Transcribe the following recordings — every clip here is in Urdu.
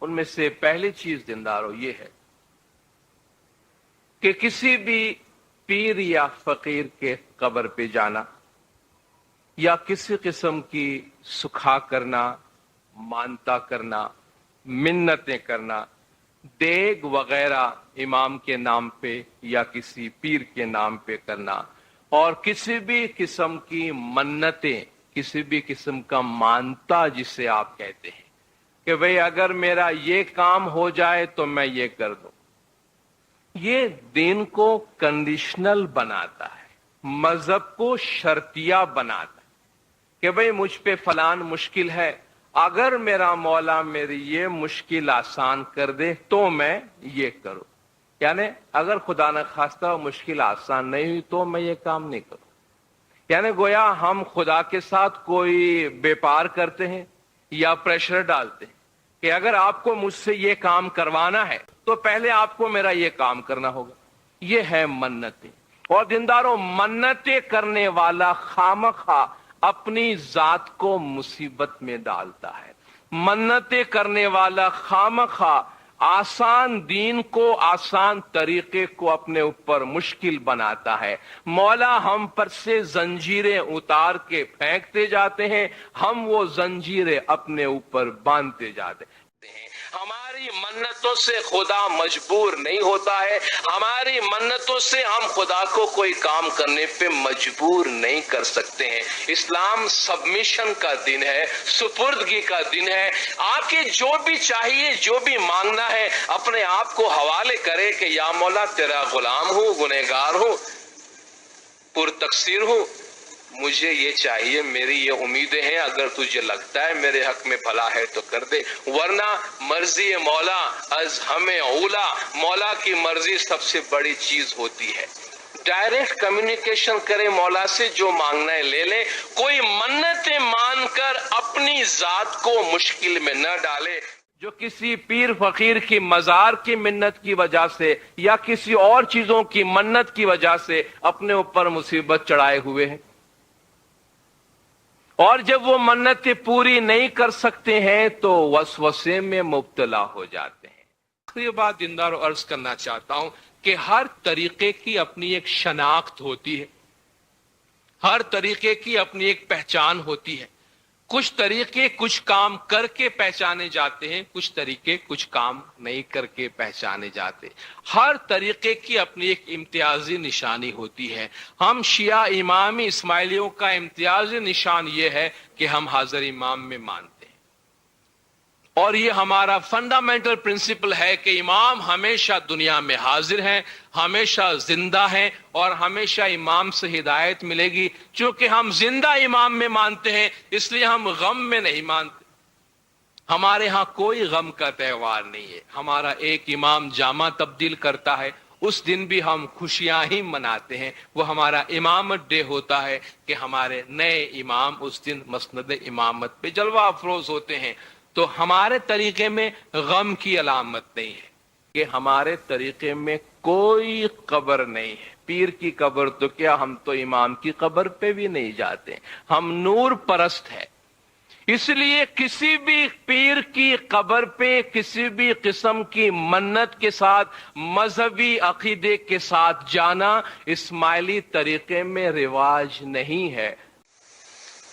ان میں سے پہلی چیز دیندارو یہ ہے کہ کسی بھی پیر یا فقیر کے قبر پہ جانا یا کسی قسم کی سکھا کرنا، مانتا کرنا، منتیں کرنا، دیگ وغیرہ امام کے نام پہ یا کسی پیر کے نام پہ کرنا، اور کسی بھی قسم کی منتیں، کسی بھی قسم کا مانتا جسے آپ کہتے ہیں کہ بھئی اگر میرا یہ کام ہو جائے تو میں یہ کر دوں، یہ دین کو کنڈیشنل بناتا ہے، مذہب کو شرطیہ بناتا ہے کہ بھئی مجھ پہ فلان مشکل ہے، اگر میرا مولا میری یہ مشکل آسان کر دے تو میں یہ کروں، یعنی اگر خدا نخواستہ مشکل آسان نہیں ہوئی تو میں یہ کام نہیں کروں۔ یعنی گویا ہم خدا کے ساتھ کوئی بیپار کرتے ہیں یا پریشر ڈالتے ہیں کہ اگر آپ کو مجھ سے یہ کام کروانا ہے تو پہلے آپ کو میرا یہ کام کرنا ہوگا۔ یہ ہے منتیں۔ اور دینداروں، منتیں کرنے والا خامخواہ اپنی ذات کو مصیبت میں ڈالتا ہے۔ منتیں کرنے والا خامخواہ آسان دین کو، آسان طریقے کو اپنے اوپر مشکل بناتا ہے۔ مولا ہم پر سے زنجیریں اتار کے پھینکتے جاتے ہیں، ہم وہ زنجیریں اپنے اوپر باندھتے جاتے ہیں۔ ہماری منتوں سے خدا مجبور نہیں ہوتا ہے، ہماری منتوں سے ہم خدا کو کوئی کام کرنے پہ مجبور نہیں کر سکتے ہیں۔ اسلام سبمیشن کا دن ہے، سپردگی کا دن ہے۔ آپ کے جو بھی چاہیے، جو بھی مانگنا ہے، اپنے آپ کو حوالے کرے کہ یا مولا تیرا غلام ہوں، گنہگار ہوں، پر تقصیر ہوں، مجھے یہ چاہیے، میری یہ امیدیں ہیں، اگر تجھے لگتا ہے میرے حق میں بھلا ہے تو کر دے، ورنہ مرضی مولا از ہمیں اولا، مولا کی مرضی سب سے بڑی چیز ہوتی ہے۔ ڈائریکٹ کمیونیکیشن کرے مولا سے، جو مانگنا ہے لے لے، کوئی منتیں مان کر اپنی ذات کو مشکل میں نہ ڈالے۔ جو کسی پیر فقیر کی مزار کی منت کی وجہ سے یا کسی اور چیزوں کی منت کی وجہ سے اپنے اوپر مصیبت چڑھائے ہوئے ہیں، اور جب وہ منتیں پوری نہیں کر سکتے ہیں تو وسوسے میں مبتلا ہو جاتے ہیں۔ آخری بات دیندارو عرض کرنا چاہتا ہوں کہ ہر طریقے کی اپنی ایک شناخت ہوتی ہے، ہر طریقے کی اپنی ایک پہچان ہوتی ہے۔ کچھ طریقے کچھ کام کر کے پہچانے جاتے ہیں، کچھ طریقے کچھ کام نہیں کر کے پہچانے جاتے۔ ہر طریقے کی اپنی ایک امتیازی نشانی ہوتی ہے۔ ہم شیعہ امامی اسماعیلیوں کا امتیازی نشان یہ ہے کہ ہم حاضر امام میں مانتے ہیں، اور یہ ہمارا فنڈامنٹل پرنسپل ہے کہ امام ہمیشہ دنیا میں حاضر ہیں، ہمیشہ زندہ ہیں، اور ہمیشہ امام سے ہدایت ملے گی۔ چونکہ ہم زندہ امام میں مانتے ہیں، اس لیے ہم غم میں نہیں مانتے۔ ہمارے ہاں کوئی غم کا تہوار نہیں ہے۔ ہمارا ایک امام جامہ تبدیل کرتا ہے، اس دن بھی ہم خوشیاں ہی مناتے ہیں۔ وہ ہمارا امامت ڈے ہوتا ہے کہ ہمارے نئے امام اس دن مسند امامت پہ جلوہ افروز ہوتے ہیں۔ تو ہمارے طریقے میں غم کی علامت نہیں ہے، کہ ہمارے طریقے میں کوئی قبر نہیں ہے۔ پیر کی قبر تو کیا، ہم تو امام کی قبر پہ بھی نہیں جاتے، ہم نور پرست ہیں۔ اس لیے کسی بھی پیر کی قبر پہ کسی بھی قسم کی منت کے ساتھ، مذہبی عقیدے کے ساتھ جانا اسماعیلی طریقے میں رواج نہیں ہے۔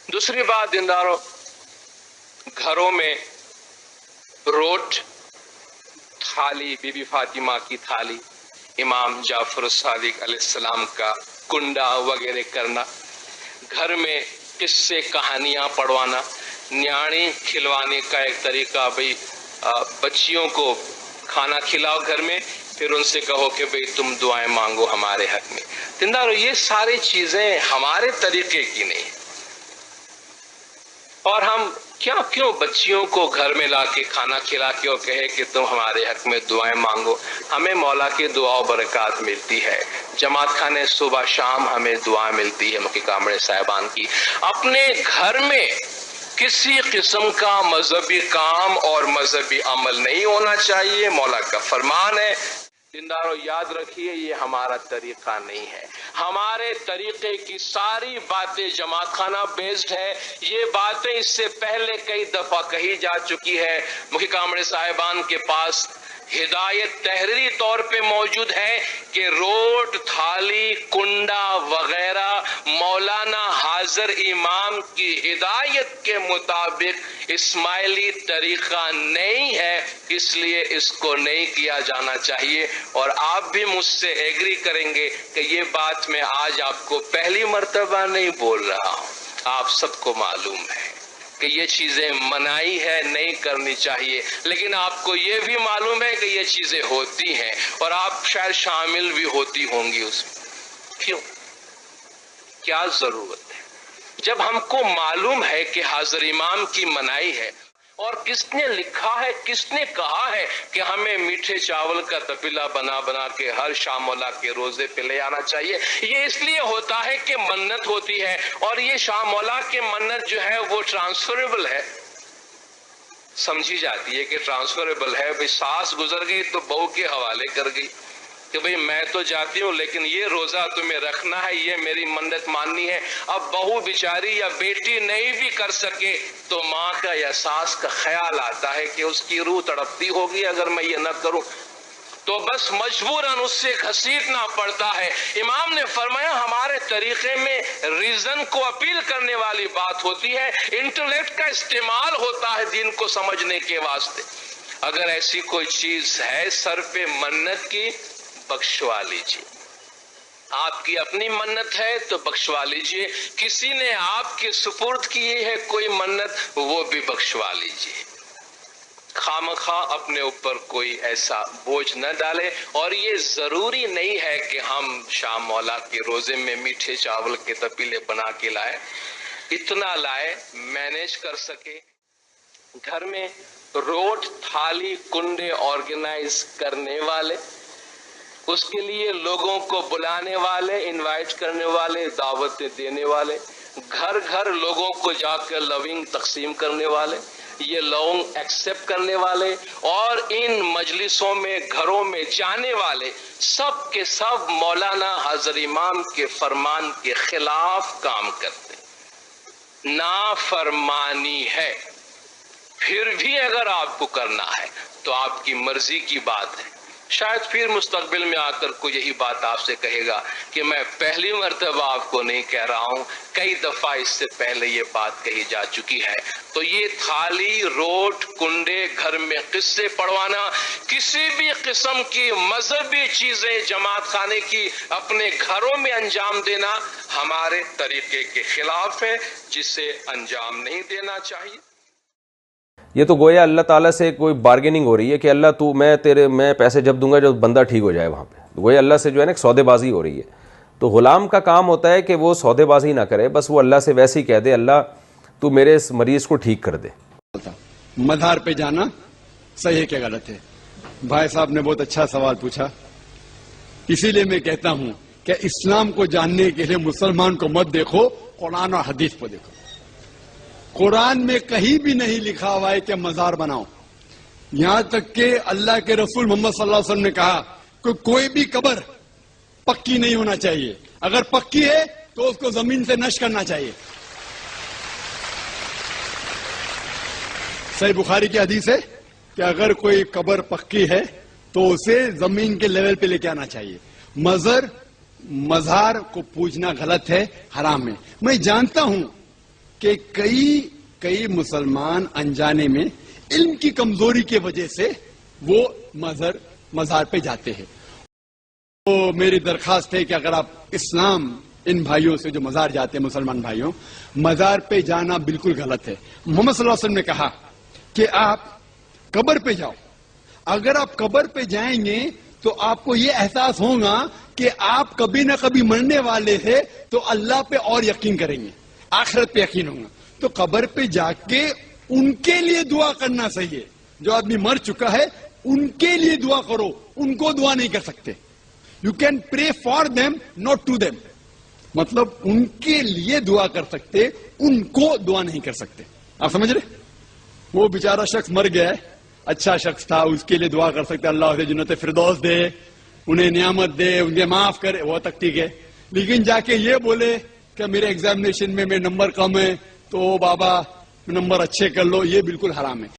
دوسری بات دیندارو، گھروں میں route, thali, be be Fatima کی تھالی، امام جعفر الصادق علیہ السلام کا کنڈا وغیرہ کرنا، گھر میں قصے کہانیاں پڑھوانا، نیاڑی کھلوانے کا ایک طریقہ، بھئی بچیوں کو کھانا کھلاؤ گھر میں، پھر ان سے کہو کہ بھئی تم دعائیں مانگو ہمارے حق میں۔ دیندارو، یہ ساری چیزیں ہمارے طریقے کی نہیں ہیں، اور ہم کیوں بچیوں کو گھر میں لا کے کھانا کھلا کے اور کہے کہ تم ہمارے حق میں دعائیں مانگو۔ ہمیں مولا کی دعا و برکات ملتی ہے، جماعت خانے صبح شام ہمیں دعا ملتی ہے مکی کامڑے صاحبان کی۔ اپنے گھر میں کسی قسم کا مذہبی کام اور مذہبی عمل نہیں ہونا چاہیے، مولا کا فرمان ہے۔ دیندارو یاد رکھیے، یہ ہمارا طریقہ نہیں ہے۔ ہمارے طریقے کی ساری باتیں جماعت خانہ بیسڈ ہے. یہ باتیں اس سے پہلے کئی دفعہ کہی جا چکی ہے. مفتی کامرے صاحبان کے پاس ہدایت تحریری طور پہ موجود ہے کہ روٹ، تھالی، کنڈا وغیرہ مولانا حاضر امام کی ہدایت کے مطابق اسماعیلی طریقہ نہیں ہے، اس لیے اس کو نہیں کیا جانا چاہیے. اور آپ بھی مجھ سے ایگری کریں گے کہ یہ بات میں آج آپ کو پہلی مرتبہ نہیں بول رہا ہوں. آپ سب کو معلوم ہے کہ یہ چیزیں منائی ہے، نہیں کرنی چاہیے، لیکن آپ کو یہ بھی معلوم ہے کہ یہ چیزیں ہوتی ہیں اور آپ شاید شامل بھی ہوتی ہوں گی اس میں. کیوں؟ کیا ضرورت ہے؟ جب ہم کو معلوم ہے کہ حاضر امام کی منائی ہے اور کس نے لکھا ہے، کس نے کہا ہے کہ ہمیں میٹھے چاول کا تپیلا بنا بنا کے ہر شام مولا کے روزے پہ لے آنا چاہیے. یہ اس لیے ہوتا ہے کہ منت ہوتی ہے، اور یہ شام مولا کے منت جو ہے وہ ٹرانسفریبل ہے، سمجھی جاتی ہے کہ ٹرانسفریبل ہے. بھئی ساس گزر گئی تو بہو کے حوالے کر گئی کہ بھئی میں تو جاتی ہوں لیکن یہ روزہ تمہیں رکھنا ہے، یہ میری منت ماننی ہے. اب بہو بیچاری یا بیٹی نہیں بھی کر سکے تو ماں کا یا ساس کا خیال آتا ہے کہ اس کی روح تڑپتی ہوگی اگر میں یہ نہ کروں، تو بس مجبوراً اس سے گھسیٹنا پڑتا ہے. امام نے فرمایا ہمارے طریقے میں ریزن کو اپیل کرنے والی بات ہوتی ہے، انٹلیکٹ کا استعمال ہوتا ہے دین کو سمجھنے کے واسطے. اگر ایسی کوئی چیز ہے سر پہ منت کی، بخشوا لیجیے. آپ کی اپنی منت ہے تو بخشوا لیجیے، کسی نے آپ کے سپرد کی ہے کوئی منت، وہ بھی بخشوا لیجیے. خامخواہ اپنے اوپر کوئی ایسا بوجھ نہ ڈالے. اور یہ ضروری نہیں ہے کہ ہم شام مولا کے روزے میں میٹھے چاول کے تپیلے بنا کے لائے، اتنا لائے مینیج کر سکے. گھر میں روٹ، تھالی، کنڈے آرگنائز کرنے والے، اس کے لیے لوگوں کو بلانے والے، انوائٹ کرنے والے، دعوتیں دینے والے، گھر گھر لوگوں کو جا کر لونگ تقسیم کرنے والے، یہ لونگ ایکسپٹ کرنے والے، اور ان مجلسوں میں گھروں میں جانے والے، سب کے سب مولانا حاضر امام کے فرمان کے خلاف کام کرتے. نافرمانی ہے. پھر بھی اگر آپ کو کرنا ہے تو آپ کی مرضی کی بات ہے. شاید پھر مستقبل میں آ کر کوئی یہی بات آپ سے کہے گا کہ میں پہلی مرتبہ آپ کو نہیں کہہ رہا ہوں، کئی دفعہ اس سے پہلے یہ بات کہی جا چکی ہے. تو یہ تھالی، روٹ، کنڈے، گھر میں قصے پڑھوانا، کسی بھی قسم کی مذہبی چیزیں جماعت خانے کی اپنے گھروں میں انجام دینا ہمارے طریقے کے خلاف ہے، جسے انجام نہیں دینا چاہیے. یہ تو گویا اللہ تعالیٰ سے کوئی بارگیننگ ہو رہی ہے کہ اللہ تو میں پیسے جب دوں گا جب بندہ ٹھیک ہو جائے. وہاں پہ گویا اللہ سے جو ہے نا ایک سودے بازی ہو رہی ہے. تو غلام کا کام ہوتا ہے کہ وہ سودے بازی نہ کرے، بس وہ اللہ سے ویسے ہی کہہ دے اللہ تو میرے اس مریض کو ٹھیک کر دے. مزار پہ جانا صحیح ہے کہ غلط ہے؟ بھائی صاحب نے بہت اچھا سوال پوچھا. اسی لیے میں کہتا ہوں کہ اسلام کو جاننے کے لیے مسلمان کو مت دیکھو، قرآن اور حدیث کو دیکھو. قرآن میں کہیں بھی نہیں لکھا ہوا ہے کہ مزار بناؤ. یہاں تک کہ اللہ کے رسول محمد صلی اللہ علیہ وسلم نے کہا کہ کوئی بھی قبر پکی نہیں ہونا چاہیے، اگر پکی ہے تو اس کو زمین سے نشر کرنا چاہیے. صحیح بخاری کی حدیث ہے کہ اگر کوئی قبر پکی ہے تو اسے زمین کے لیول پہ لے کے آنا چاہیے. مزار کو پوجنا غلط ہے، حرام ہے. میں جانتا ہوں کہ کئی مسلمان انجانے میں علم کی کمزوری کی وجہ سے وہ مزار پہ جاتے ہیں. تو میری درخواست ہے کہ اگر آپ اسلام ان بھائیوں سے جو مزار جاتے ہیں، مسلمان بھائیوں، مزار پہ جانا بالکل غلط ہے. محمد صلی اللہ علیہ وسلم نے کہا کہ آپ قبر پہ جاؤ. اگر آپ قبر پہ جائیں گے تو آپ کو یہ احساس ہوگا کہ آپ کبھی نہ کبھی مرنے والے تھے، تو اللہ پہ اور یقین کریں گے، آخرت پہ یقین ہوگا. تو قبر پہ جا کے ان کے لیے دعا کرنا صحیح ہے. جو آدمی مر چکا ہے ان کے لیے دعا کرو، ان کو دعا نہیں کر سکتے. You can pray for them not to them, مطلب ان کے لیے دعا کر سکتے، ان کو دعا نہیں کر سکتے. آپ سمجھ رہے؟ وہ بیچارہ شخص مر گیا ہے، اچھا شخص تھا، اس کے لیے دعا کر سکتے اللہ اسے جنت فردوس دے، انہیں نعمت دے، انہیں معاف کرے، وہ تک ٹھیک ہے. لیکن جا کے یہ بولے کہ میرے ایگزامینیشن میں نمبر کم ہے تو بابا نمبر اچھے کر لو، یہ بالکل حرام ہے.